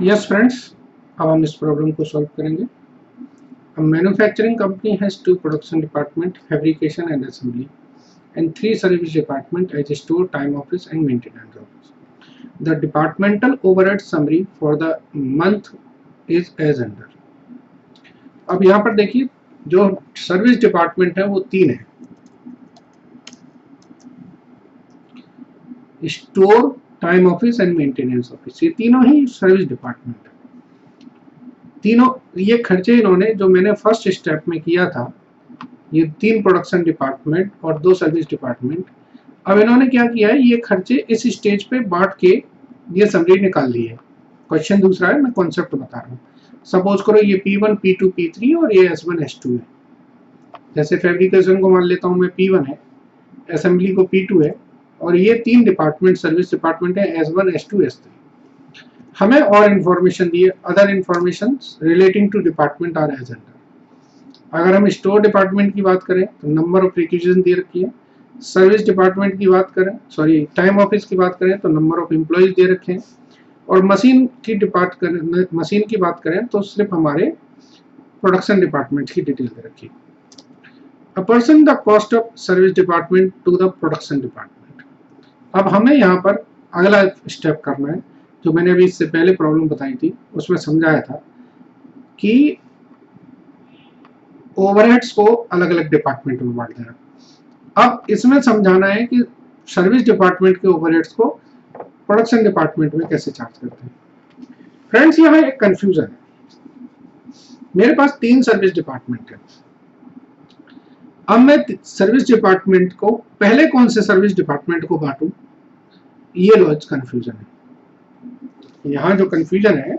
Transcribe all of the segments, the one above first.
Yes friends, अब हम इस प्रॉब्लम को सॉल्व करेंगे। A manufacturing company has two production department, fabrication and assembly, and three service department as store, time office and maintenance office. The departmental overhead summary for the month is as under. अब यहाँ पर देखिए, जो service department है वो तीन है, store, time office and maintenance office. ये तीनों ही सर्विस डिपार्टमेंट है। तीनों ये खर्चे इन्होंने जो मैंने फर्स्ट स्टेप में किया था, ये तीन प्रोडक्शन डिपार्टमेंट और दो सर्विस डिपार्टमेंट, अब इन्होंने क्या किया है, ये खर्चे इस स्टेज पे बांट के ये समरी निकाल ली है। क्वेश्चन दूसरा है, मैं कॉन्सेप्ट बता रहा हूँ। सपोज करो ये P1, P2, P3 और ये S1, S2 है। जैसे फैब्रिकेशन को मान लेता हूँ मैं P1 है, असेंबली को P2 है, और ये तीन डिपार्टमेंट सर्विस डिपार्टमेंट है, S1, S2, S3। हमें और इन्फॉर्मेशन दी है, other information relating to department are as under. अगर हम स्टोर डिपार्टमेंट की बात करें तो नंबर ऑफ रिक्विजिशन दे रखी है। सर्विस डिपार्टमेंट की बात करें, सॉरी टाइम ऑफिस की बात करें तो नंबर ऑफ एम्प्लॉइज दे रखे हैं। और मशीन की बात करें तो सिर्फ हमारे प्रोडक्शन डिपार्टमेंट की डिटेल दे रखी है। Apportion the cost of service department to the production department. अब हमें यहाँ पर अगला स्टेप करना है, जो मैंने अभी इससे पहले प्रॉब्लम बताई थी उसमें समझाया था कि ओवरहेड्स को अलग अलग डिपार्टमेंट में बांट देना। अब इसमें समझाना है कि सर्विस डिपार्टमेंट के ओवरहेड्स को प्रोडक्शन डिपार्टमेंट में कैसे चार्ज करते हैं। फ्रेंड्स, यहाँ एक कंफ्यूजन है। मेरे पास तीन सर्विस डिपार्टमेंट है। अब मैं सर्विस डिपार्टमेंट को पहले कौन से सर्विस डिपार्टमेंट को बांटूं, ये लॉज कंफ्यूजन है। यहाँ जो कंफ्यूजन है,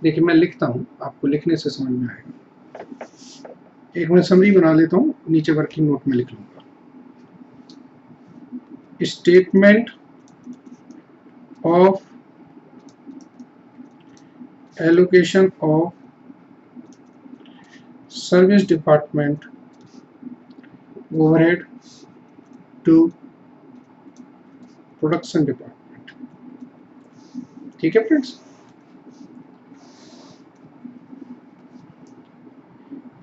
देखिए मैं लिखता हूं, आपको लिखने से समझ में आएगा। एक मैं समरी बना लेता हूं, नीचे वर्किंग नोट में लिख लूंगा। Statement of allocation of service department overhead to production department. ठीक है फ्रेंड्स,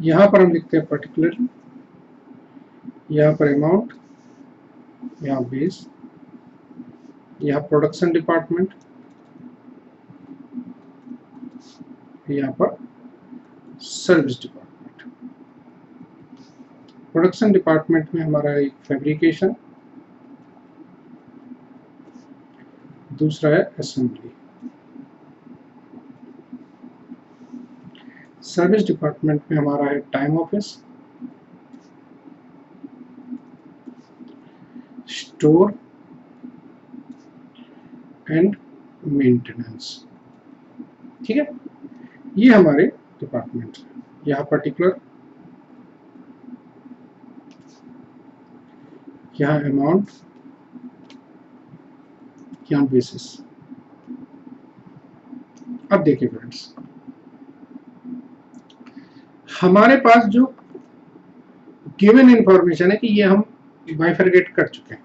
यहां पर हम लिखते हैं पर्टिकुलर, यहां पर अमाउंट, यहां बेस, यहां प्रोडक्शन डिपार्टमेंट, यहां पर सर्विस डिपार्टमेंट। प्रोडक्शन डिपार्टमेंट में हमारा एक फैब्रिकेशन, दूसरा है असेंबली। सर्विस डिपार्टमेंट में हमारा है time office, store and maintenance. ठीक है, ये हमारे डिपार्टमेंट है। यहाँ पर्टिकुलर, यहाँ अमाउंट, यहाँ बेसिस। अब देखिए फ्रेंड्स, हमारे पास जो गिवन इंफॉर्मेशन है कि ये हम बाइफरगेट कर चुके हैं,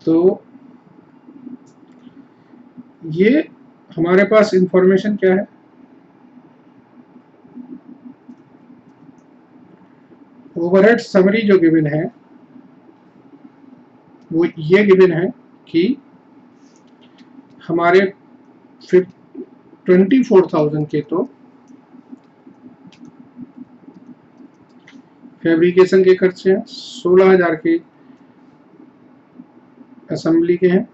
तो ये हमारे पास इंफॉर्मेशन क्या है, ओवरहेड समरी जो गिवन है वो ये गिवन है कि हमारे 24,000 के तो फैब्रिकेशन के खर्चे हैं, 16,000 के असेंबली के हैं,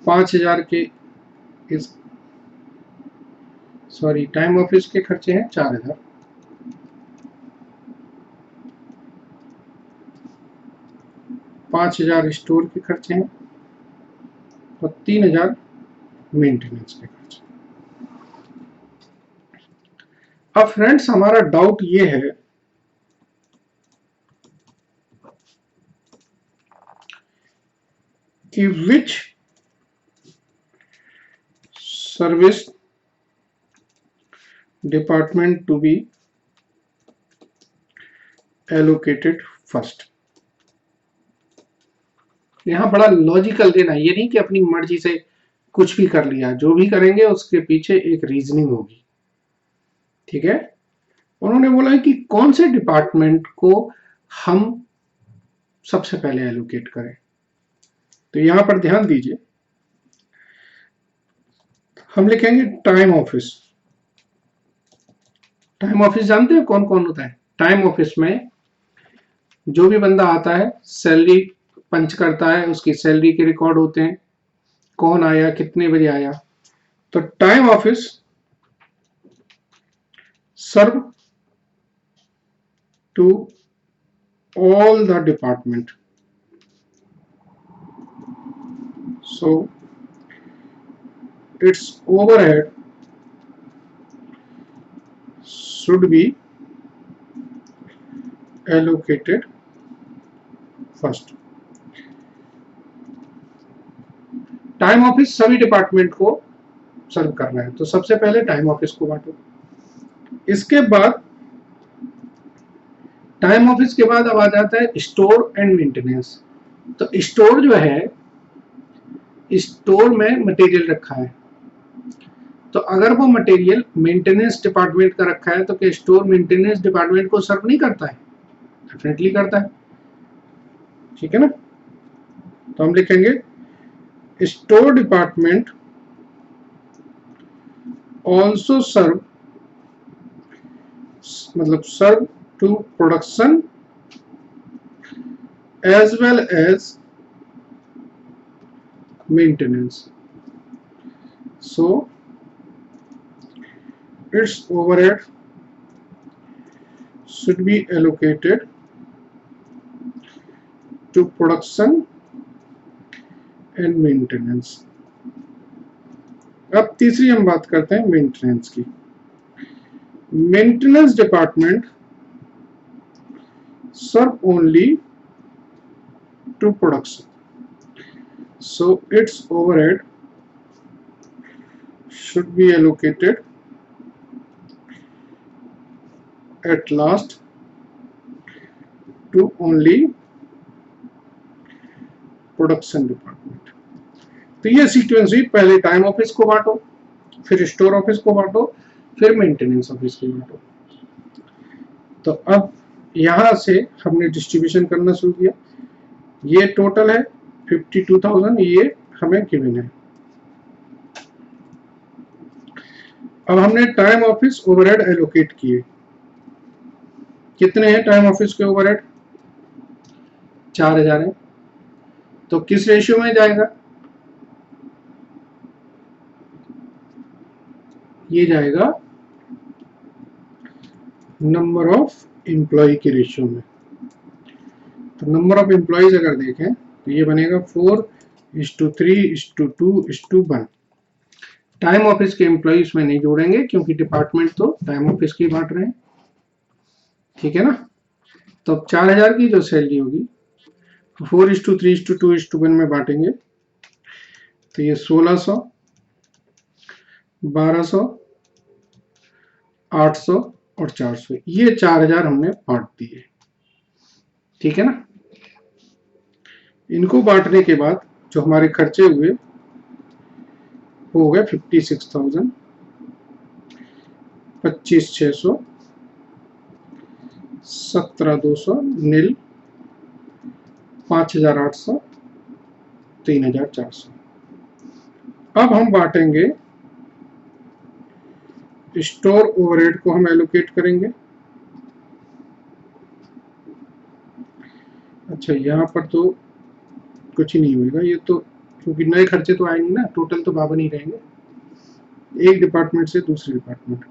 5,000 के टाइम ऑफिस के खर्चे हैं, 4,000, 5,000 स्टोर के खर्चे हैं और 3,000 मेंटेनेंस के खर्चे। अब फ्रेंड्स, हमारा डाउट ये है कि which service department to be allocated first। यहाँ बड़ा लॉजिकल देना, ये नहीं कि अपनी मर्जी से कुछ भी कर लिया, जो भी करेंगे उसके पीछे एक रीजनिंग होगी। ठीक है, उन्होंने बोला है कि कौन से डिपार्टमेंट को हम सबसे पहले एलोकेट करें। तो यहां पर ध्यान दीजिए, हम लिखेंगे टाइम ऑफिस। टाइम ऑफिस जानते हैं कौन कौन होता है? टाइम ऑफिस में जो भी बंदा आता है सैलरी पंच करता है, उसकी सैलरी के रिकॉर्ड होते हैं, कौन आया कितने बजे आया। तो time office serve to all the department. So its overhead should be allocated first. Time office सभी डिपार्टमेंट को सर्व कर रहा है, तो सबसे पहले टाइम ऑफिस को बांटो। इसके बाद टाइम ऑफिस के बाद अब आ जाता है स्टोर एंड मेंटेनेंस। तो स्टोर जो है, स्टोर में मटेरियल रखा है, तो अगर वो मटेरियल मेंटेनेंस डिपार्टमेंट का रखा है तो क्या स्टोर मेंटेनेंस डिपार्टमेंट को सर्व नहीं करता है? डेफिनेटली करता है। ठीक है ना, तो हम लिखेंगे स्टोर डिपार्टमेंट ऑल्सो सर्व, मतलब serve to production as well as maintenance. So its overhead should be allocated to production and maintenance. अब तीसरी हम बात करते हैं मेंटेनेंस की। Maintenance department serve only to production, so its overhead should be allocated at last to only production department. तो ये sequence हुई, पहले टाइम ऑफिस को बांटो, फिर स्टोर ऑफिस को बांटो, फिर मेंटेनेंस ऑफिस को बांटो। तो अब यहां से हमने डिस्ट्रीब्यूशन करना शुरू किया। ये टोटल है 52,000, ये हमें गिवन है। अब हमने टाइम ऑफिस ओवरहेड एलोकेट किए। कितने हैं टाइम ऑफिस के ओवरहेड? 4000 है। तो किस रेशियो में जाएगा? ये जाएगा नंबर ऑफ एम्प्लॉय के रेशियो में। तो नंबर ऑफ एम्प्लॉयज अगर देखें तो ये बनेगा 4:3:2:1। टाइम ऑफिस के एम्प्लॉय में नहीं जोड़ेंगे क्योंकि डिपार्टमेंट तो टाइम ऑफिस की बांट रहे हैं। ठीक है ना, तो अब 4000 की जो सैलरी होगी 4:3:2:1 में बांटेंगे, तो ये 1600, 1200, 800 और 400, ये 4000 हमने बांट दिए। ठीक है ना, इनको बांटने के बाद जो हमारे खर्चे हुए हो गए 56,000, 25,600, 17,200 नील, 5,800, 3,400। अब हम बांटेंगे, स्टोर ओवरहेड को हम एलोकेट करेंगे। अच्छा, यहाँ पर तो कुछ ही नहीं होगा, ये तो क्योंकि नए खर्चे तो आएंगे ना, टोटल तो बावन ही रहेंगे एक डिपार्टमेंट से दूसरे डिपार्टमेंट।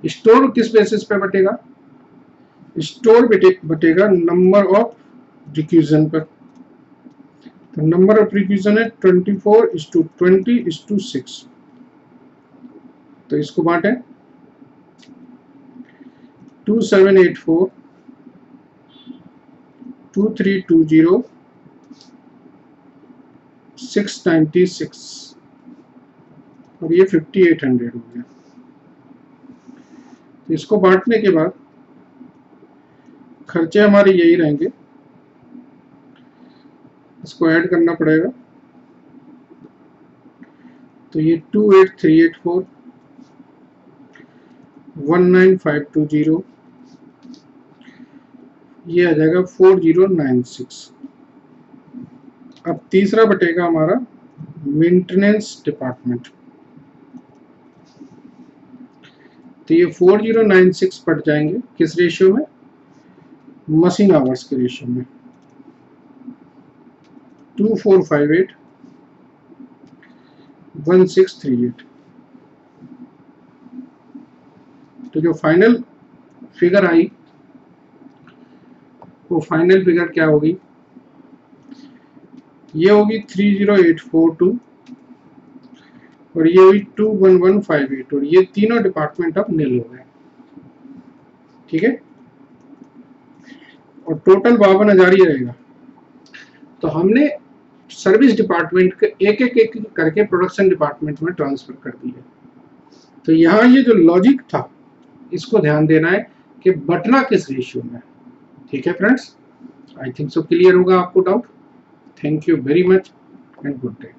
स्टोर किस बेसिस पे बटेगा? स्टोर बटेगा नंबर ऑफ रिक्विजन पर। तो नंबर ऑफ रिक्विजन है 24:20:6। तो इसको बांटे 2784, 2320, 696 और ये 5800 हो गया। तो इसको बांटने के बाद खर्चे हमारे यही रहेंगे इसको ऐड करना पड़ेगा। तो ये 28384 19520 ये आ जाएगा 4096। अब तीसरा बटेगा हमारा मेंटेनेंस डिपार्टमेंट। तो ये 4096 बढ़ जाएंगे किस रेशियो में, मशीन आवर्स के रेशियो में, 2458 1638। तो जो फाइनल फिगर आई वो फाइनल फिगर क्या होगी, ये होगी 30842 और ये हुई 21158 और ये तीनों डिपार्टमेंट अब नील हो गए। ठीक है, और टोटल 52,000 ही रहेगा। तो हमने सर्विस डिपार्टमेंट के एक करके प्रोडक्शन डिपार्टमेंट में ट्रांसफर कर दिया। तो यहाँ ये जो लॉजिक था इसको ध्यान देना है कि बटना किस रेशियो में। ठीक है friends, I think so clear होगा आपको doubt. Thank you very much and good day.